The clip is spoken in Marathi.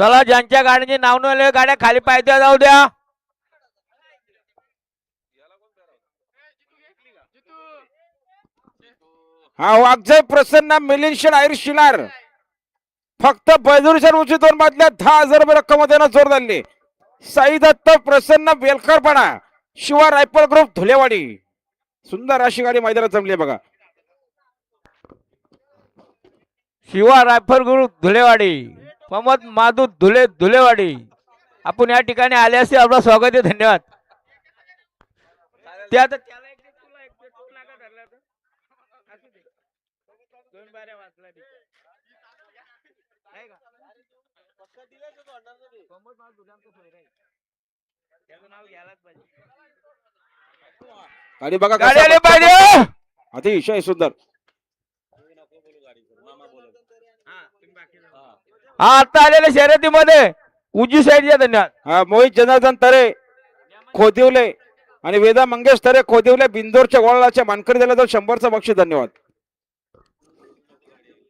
चला ज्यांच्या गाड्यांचे नाव नव्हते गाड्या खाली पायथ्या जाऊ द्या. हा वागजय प्रसन्न मिलिंद आयर शिलार फक्त बैजुरीच्या उंची 2 बादल्या 10,000 रुपये रक्कम देणं जोर धरली. साई दत्त प्रसन्न बेलकरपणा शिवा रायफल ग्रुप धुलेवाडी. सुंदर अशी गाडी मैदानात जमली बघा. शिवा रायफल ग्रुप धुलेवाडी प्रमोद माधू धुलेवाडी आपण या ठिकाणी आले असते आपलं स्वागत आहे. धन्यवाद. ते आता त्याला एक दे, तुला एक दे, तुला का धरला तर? असू दे. 2 बाऱ्या वाचला तिथे. नाही का? प्रमोद माधू धुलेवाडी सोय नाही. त्याचं नाव घ्यायलाच पाहिजे. गाडी बघा गाडी आली पाहिजे. अतिशय सुंदर. हा आता आलेल्या शर्यतीमध्ये उजवी साईडच्या. धन्यवाद. हा मोहित जनार्दन तरे खोदिवले आणि वेदा मंगेश तरे खोदिवले बिंदोरच्या गोळाच्या मानकरी दिला तर 100चं बक्षीस. धन्यवाद.